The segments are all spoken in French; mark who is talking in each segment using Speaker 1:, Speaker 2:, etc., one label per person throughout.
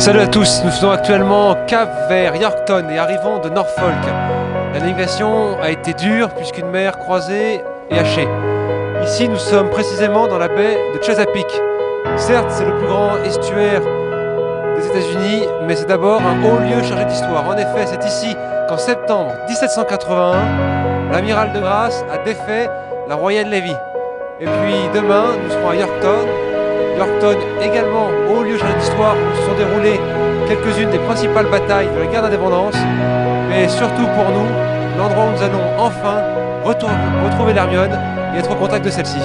Speaker 1: Salut à tous, nous sommes actuellement Cap Vert, Yorktown et arrivons de Norfolk. La navigation a été dure puisqu'une mer croisée et hachée. Ici nous sommes précisément dans la baie de Chesapeake. Certes c'est le plus grand estuaire des États-Unis, mais c'est d'abord un haut lieu chargé d'histoire. En effet, c'est ici qu'en septembre 1781, l'amiral de Grasse a défait la Royal Navy. Et puis demain, nous serons à Yorktown. Yorktown également haut lieu chargé d'histoire où se sont déroulées quelques-unes des principales batailles de la guerre d'indépendance. Mais surtout pour nous, l'endroit où nous allons enfin retrouver l'Hermione et être au contact de celle-ci.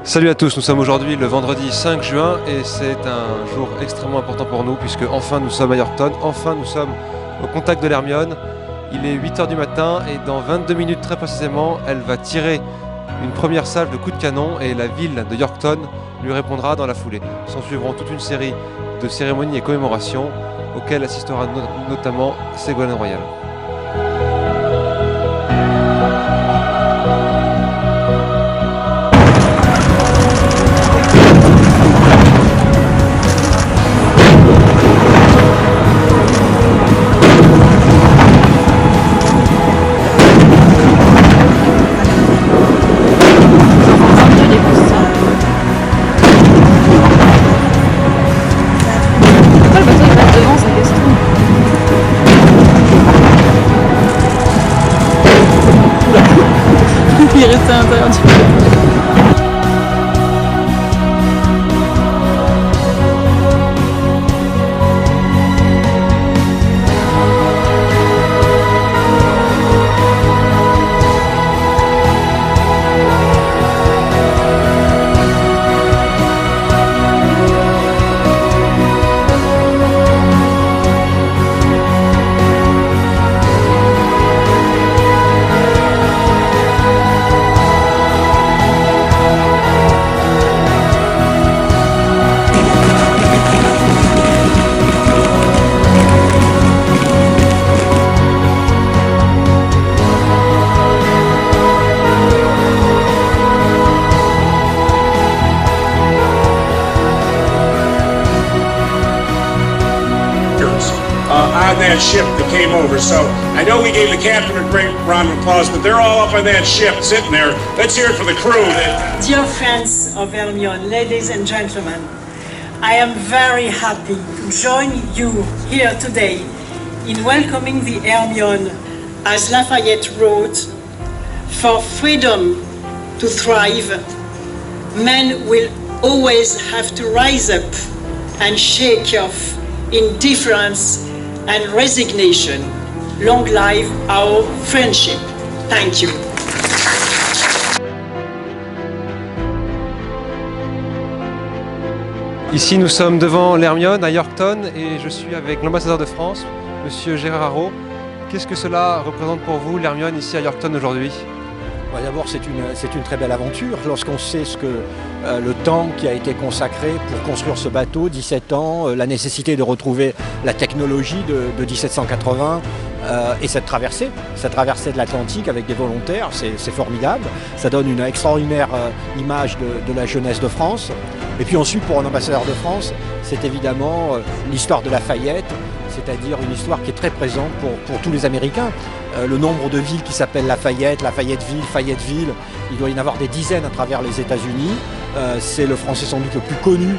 Speaker 1: Salut à tous, nous sommes aujourd'hui le vendredi 5 juin et c'est un jour extrêmement important pour nous puisque enfin nous sommes à Yorktown, enfin nous sommes au contact de l'Hermione. Il est 8 h du matin et dans 22 minutes très précisément, elle va tirer une première salve de coups de canon et la ville de Yorktown lui répondra dans la foulée. S'en suivront toute une série de cérémonies et commémorations auxquelles assistera notamment Ségolène Royal.
Speaker 2: Il est resté à l'intérieur du bateau.
Speaker 3: On that ship that came over. So I know we gave the captain a great round of applause, but they're all up on that ship sitting there. Let's hear it for the crew.
Speaker 4: Dear friends of Hermione, ladies and gentlemen, I am very happy to join you here today in welcoming the Hermione. As Lafayette wrote, for freedom to thrive, men will always have to rise up and shake off indifference and resignation. Long live our friendship. Thank you.
Speaker 1: Ici nous sommes devant l'Hermione à Yorktown et je suis avec l'ambassadeur de France, monsieur Gérard Haro. Qu'est-ce que cela représente pour vous, l'Hermione, ici à Yorktown aujourd'hui ?
Speaker 5: D'abord, c'est une très belle aventure lorsqu'on sait le temps qui a été consacré pour construire ce bateau, 17 ans, la nécessité de retrouver la technologie de 1780 et cette traversée de l'Atlantique avec des volontaires, c'est formidable. Ça donne une extraordinaire image de la jeunesse de France. Et puis ensuite, pour un ambassadeur de France, c'est évidemment l'histoire de Lafayette, c'est-à-dire une histoire qui est très présente pour tous les Américains. Le nombre de villes qui s'appellent Lafayette, Lafayetteville, Fayetteville, il doit y en avoir des dizaines à travers les États-Unis. C'est le français sans doute le plus connu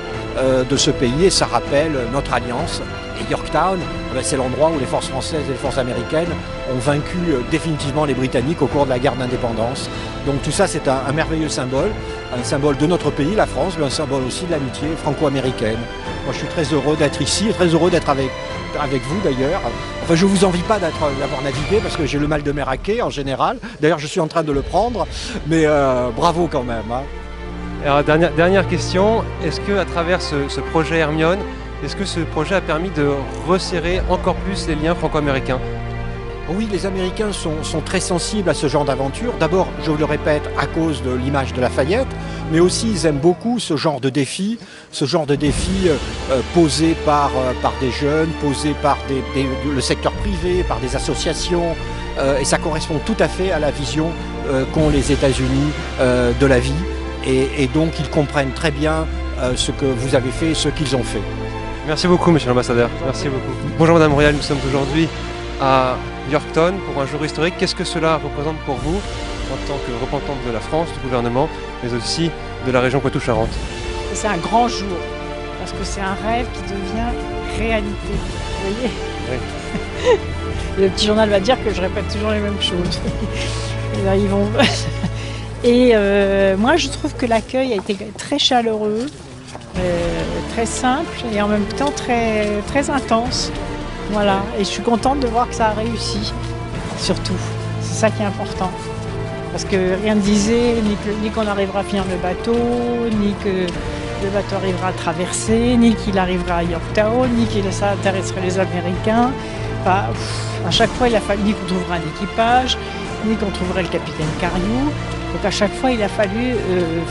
Speaker 5: de ce pays et ça rappelle notre alliance. Et Yorktown, c'est l'endroit où les forces françaises et les forces américaines ont vaincu définitivement les Britanniques au cours de la guerre d'indépendance. Donc tout ça c'est un merveilleux symbole, un symbole de notre pays, la France, mais un symbole aussi de l'amitié franco-américaine. Moi je suis très heureux d'être ici et très heureux d'être avec vous d'ailleurs. Enfin je ne vous envie pas d'avoir navigué parce que j'ai le mal de mer à quai en général. D'ailleurs je suis en train de le prendre, mais bravo quand même. Hein.
Speaker 1: Alors dernière question, est-ce qu'à travers ce projet Hermione, est-ce que ce projet a permis de resserrer encore plus les liens franco-américains ?
Speaker 5: Oui, les Américains sont très sensibles à ce genre d'aventure. D'abord, je le répète, à cause de l'image de Lafayette, mais aussi ils aiment beaucoup ce genre de défi posé par des jeunes, posé par le secteur privé, par des associations, et ça correspond tout à fait à la vision qu'ont les États-Unis de la vie. Et donc ils comprennent très bien ce que vous avez fait et ce qu'ils ont fait.
Speaker 1: Merci beaucoup, monsieur l'ambassadeur. Merci beaucoup. Bonjour Madame Royal, nous sommes aujourd'hui à Yorkton pour un jour historique. Qu'est-ce que cela représente pour vous en tant que représentante de la France, du gouvernement, mais aussi de la région Poitou-Charentes?
Speaker 2: C'est un grand jour, parce que c'est un rêve qui devient réalité. Vous voyez?
Speaker 1: Oui.
Speaker 2: Le petit journal va dire que je répète toujours les mêmes choses. Et là, ils vont... Et moi, je trouve que l'accueil a été très chaleureux, très simple et en même temps très, très intense. Voilà, et je suis contente de voir que ça a réussi, surtout. C'est ça qui est important. Parce que rien ne disait ni qu'on arrivera à finir le bateau, ni que le bateau arrivera à traverser, ni qu'il arrivera à Yorktown, ni que ça intéresserait les Américains. Enfin, à chaque fois, il a fallu ni qu'on trouverait un équipage, ni qu'on trouverait le capitaine Cariou. Donc à chaque fois, il a fallu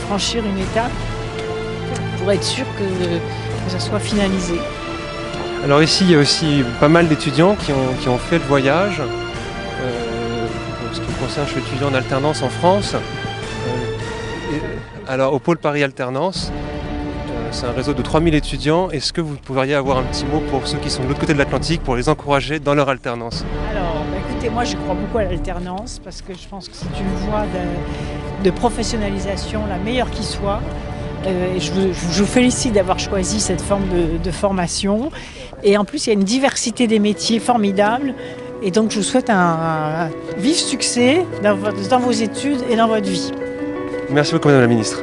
Speaker 2: franchir une étape pour être sûr que ça soit finalisé.
Speaker 1: Alors ici, il y a aussi pas mal d'étudiants qui ont fait le voyage. Pour ce qui me concerne, je suis étudiant en alternance en France. Alors au pôle Paris Alternance, c'est un réseau de 3000 étudiants. Est-ce que vous pourriez avoir un petit mot pour ceux qui sont de l'autre côté de l'Atlantique pour les encourager dans leur alternance?
Speaker 2: Alors, écoutez, moi je crois beaucoup à l'alternance parce que je pense que c'est une voie de professionnalisation la meilleure qui soit. Et je vous félicite d'avoir choisi cette forme de formation. Et en plus, il y a une diversité des métiers formidable. Et donc, je vous souhaite un vif succès dans vos études et dans votre vie.
Speaker 1: Merci beaucoup, Madame la Ministre.